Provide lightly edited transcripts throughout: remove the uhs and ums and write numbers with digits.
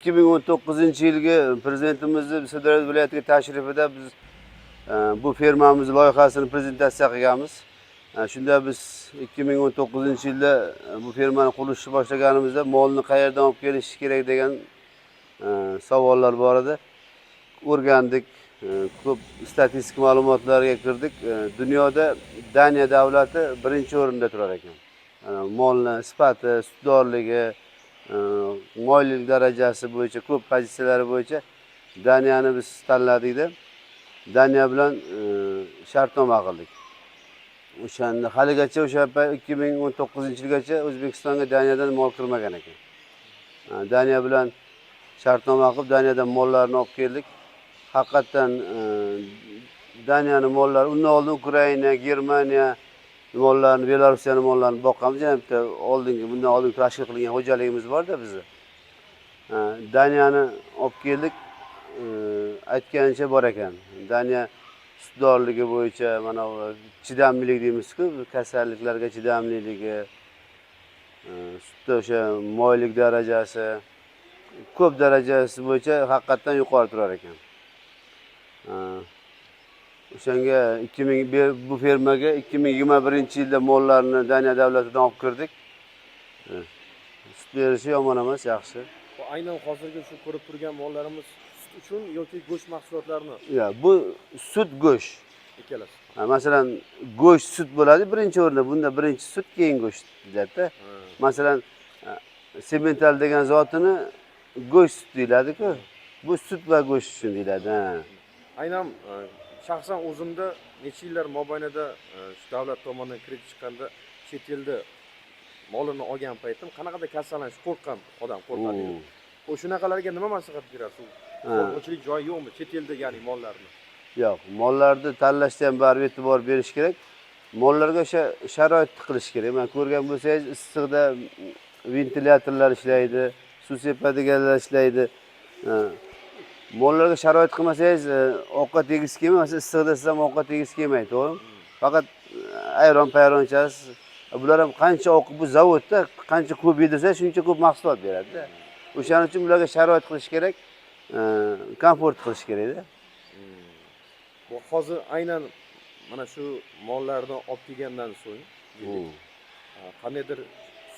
2019-yilgi prezidentimizni Sirdaryo viloyatiga tashrifida biz bu fermamiz loyihasini prezentatsiya qilganmiz. Shunda biz 2019-yilda bu fermani qurilishni boshlaganimizda molni qayerdan olib kelish kerak degan savollar bor edi. O'rgandik, ko'p statistik ma'lumotlarga kirdik. Dunyoda Daniya davlati birinchi o'rinda turar ekan. Molni sifati, sutdorligi, moyillik darajasi bo'yicha, ko'p pozitsiyalari bo'yicha Daniyani biz tanladik-da. Daniya bilan shartnoma qildik. O'shanda haligacha o'sha 2019-yilgacha O'zbekistonga Daniyadan mol kirmagan ekan. Daniya bilan shartnoma qilib, Daniyadan mollarni olib keldik. Haqiqatan Daniyaning mollari, undan oldin Ukraina, Germaniya mollarni, Belarusiyani mollarini boqqanmiz. Yana bitta bundan oldin tashkil qilingan xo'jaligimiz bor-da bizni. Daniyani olib keldik. Aytganicha bor ekan. Daniya sutdorligi bo'yicha mana chidamlilik deymiz-ku, kasalliklarga chidamliligi, sutda o'sha moyillik darajasi, ko'p darajasi bo'yicha haqiqatan yuqori turar ekan. O'shanga bu fermaga 2021-yilda mollarni Daniya davlatidan olib kirdik. Sut berishi yomon emas, yaxshi. Bu aynan hozirgi shu ko'rib turgan mollarimiz sut uchun yoki go'sht mahsulotlarini? Bu sut, go'sht. Ikkalasi. Masalan, go'sht, sut bo'ladi birinchi o'rinda. Bunda birinchi sut, keyin go'sht deyiladi-da. Masalan, semental degan zotini go'sht sut deyiladi-ku. Bu sut va go'sht uchun deyiladi. Aynan shaxsan o'zimda necha yillar mobaynida shu davlat tomonidan kredit chiqqanda chet elda molini olgan paytim qanaqadir kasallanish qo'rqqan odam qo'rqadi. O'shunaqalarga nima maslahat berasiz? Qo'rqinchli joyi yo'qmi chet elda, ya'ni mollarni? Yo'q, mollarni tanlashda ham baribir e'tibor berish kerak. Mollarga o'sha sharoitni qilish kerak. Men ko'rgan bo'lsangiz, issiqda ventilyatorlar ishlaydi, suv sepadiganlar ishlaydi. Mollarga sharoit qilmasangiz, ovqat yegisi kelmaydi. Masalan, issiqda siz ham ovqat yegisi kelmaydi, to'g'rimi? Faqat ayron ichasiz. Bular ham qancha ovqat, bu zavodda qancha ko'p yedirsa, shuncha ko'p mahsulot beradi-da. O'shaning uchun bularga sharoit qilish kerak, komfort qilish kerak-da. Bu hozir aynan mana shu mollarni olib kelgandan so'ng qandaydir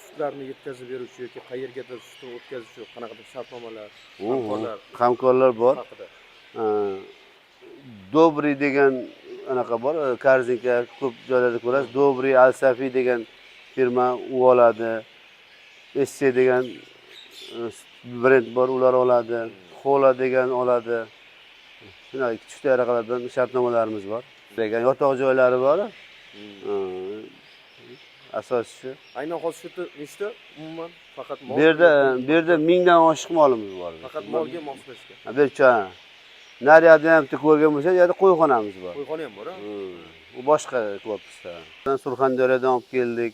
sutlarni yetkazib beruvchi yoki qayergadir sutni o'tkazuvchi qanaqadir shartnomalar, hamkorlar bor. Dobri degan anaqa bor, Korzinka ko'p joylarda ko'rasiz. Dobri, Al-Safi degan firma u oladi. Esse degan brend bor, ular oladi. Xola degan oladi. Shunday kichik taraqalardan shartnomalarimiz bor. Degan yotoq joylari bor. Asoschi. Aynan hozir shu nechta umuman faqat mol. Bu yerda 1000 dan oshiq molimiz bor. Faqat molga moslashgan. Bercha. Nariyada ham ko'rgan bo'lsangiz, yerda qo'yxonamiz bor. Qo'yxona ham bor, ha? U boshqa korpusda. Surxondaryodan olib keldik.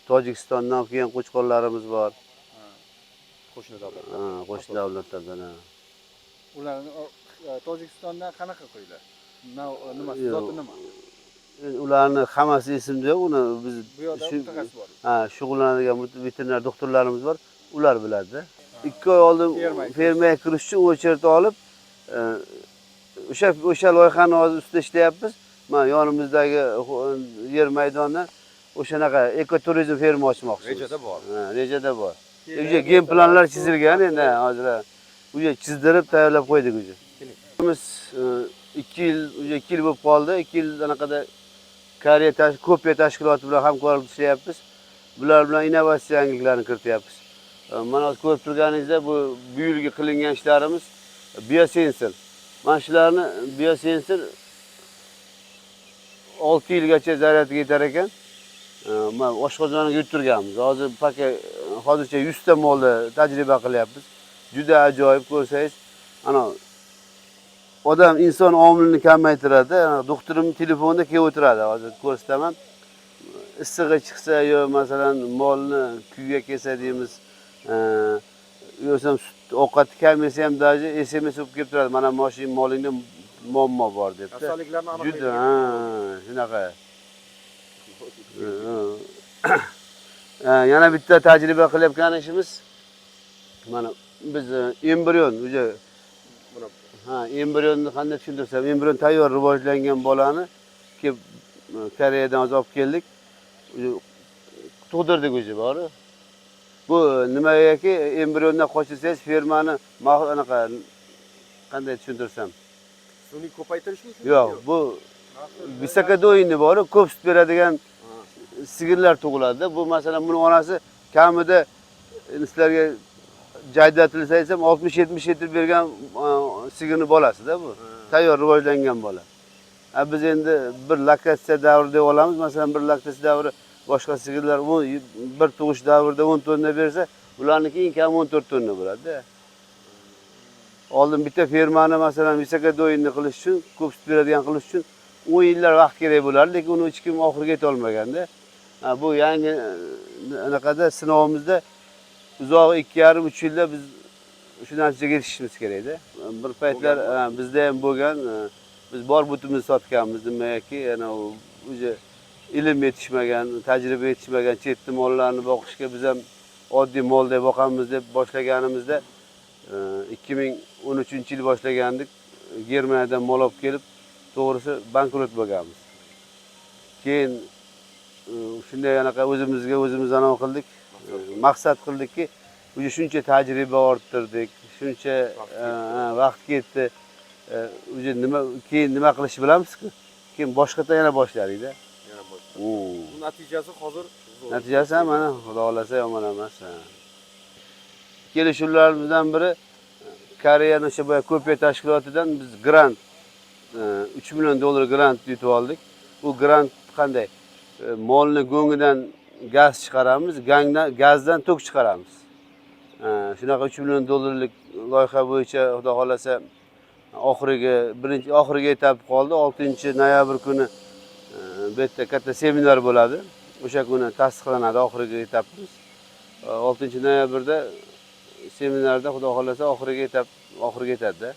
Tojikistondan olib kelgan qo'chqorlarimiz bor. Qo'shni davlatlar. Qo'shni davlatlardan. Ularni Tojikistondan qanaqa qo'ylar? Nimasi, zoti nima? Ularni hammasi esimda yo'q. Uni biz bu yerda mutaxassis bor. Shug'ullanadigan veterinar doktorlarimiz bor. Ular biladi. 2 oy oldin fermaga kirish uchun o'chirib olib, o'sha loyihani hozir ustida ishlayapmiz. Mana yonimizdagi yer maydonda o'shanaqa ekoturizm ferma ochmoqchimiz. Rejada bor. Rejada bor. Uje gen planlar chizilgan endi hozir. Uje chizdirib tayyorlab qo'ydik uje. Biz 2 yil bo'lib qoldi. 2 yil anaqada Koreya tashkiloti bilan hamkorlik ishlayapmiz. Bular bilan innovatsiya yangiliklarni kirityapmiz. Mana ko'rib turganingizda bu yilgi qilingan ishlarimiz biosensor. Mana shularni biosensor 6 yilgacha zaryadga yetar ekan. Men oshqozonga yuttirganmiz. Hozircha 100 ta molda tajriba qilyapmiz. Juda ajoyib, ko'rsangiz, odam inson omilini kamaytiradi. Doktorim telefonda kelib o'tiradi. Hozir ko'rsataman. Issig'i chiqsa yo masalan molni kuyga kelsa deymiz, yo'sam ovqat kelmasa ham daji SMS o'pib kelib turadi. Mana molingda muammo bor deb. Kasalliklarni aniqlaydi. Juda, shunaqa. Yana bitta tajriba qilayotgan ishimiz mana biz embrion уже Buni ha embrionni qanday tushuntirsam, embrion tayyor rivojlangan bolani kelib Koreyadan olib keldik. Tug'dirdik уже bor. Bu nimagaki embriondan qochirsangiz fermani anaqa qanday tushuntirsam? sun'iy ko'paytirishmi? Yo'q, bu visokodoyinni bor, ko'p sut beradigan sigirlar tug'iladi. Bu masalan buni onasi kamida sizlarga jaydatilsa desam 60-70 litr bergan sigirni bolasida bu. Tayyor rivojlangan bola. Biz endi bir laktatsiya davri deb olamiz. Masalan bir laktatsiya davri boshqa sigirlar bir tug'ish davrida 10 tonna bersa, ularniki eng kam 14 tonna bo'ladi. Oldin bitta fermani masalan visokodoyinni qilish uchun, ko'p sut beradigan qilish uchun 10 yillar vaqt kerak bo'lardi, lekin uni hech kim oxiriga yeta olmaganda. Bu yangi anaqada sinovimizda uzoq 2,5-3 yilda biz shu natijaga erishishimiz kerakda. Bir paytlar bizda ham bo'lgan, biz bor butimizni sotganmiz, nimaiki, yana o'zi ilm yetishmagan, tajriba yetishmagan chetni mollarni boqishga biz ham oddiy molday boqamiz deb boshlaganimizda 2013-yil boshlagandik. Germaniyadan mol olib kelib, to'g'risi bankrot bo'lganmiz. Keyin shunday anaqa o'zimizga o'zimiz anaqa qildik. Maqsad qildikki, o'zi shuncha tajriba orttirdik, shuncha vaqt ketdi. O'zi keyin nima qilishni bilamiz-ku. Keyin boshqadan yana boshlaydi-da. yana boshqa. Bu natijasi hozir zo'r. Natijasi ham mana Xudo xolasa yomon emas. Kelishuvlarimizdan biri Koreyaning o'sha boya ko'piya tashkilotidan biz grant $3 million grant yutib oldik. Bu grant qanday? Molni go'ngidan gaz chiqaramiz, gazdan tok chiqaramiz. Shunaqa $3 million loyiha bo'yicha Xudo xolasa oxiriga yetib qoldi. 6-noyabr kuni bu yerda katta seminar bo'ladi. O'sha kuni tasdiqlanadi, oxiriga yetibmiz. 6-noyabrda seminarda Xudo xolasa oxiriga yetadi-da.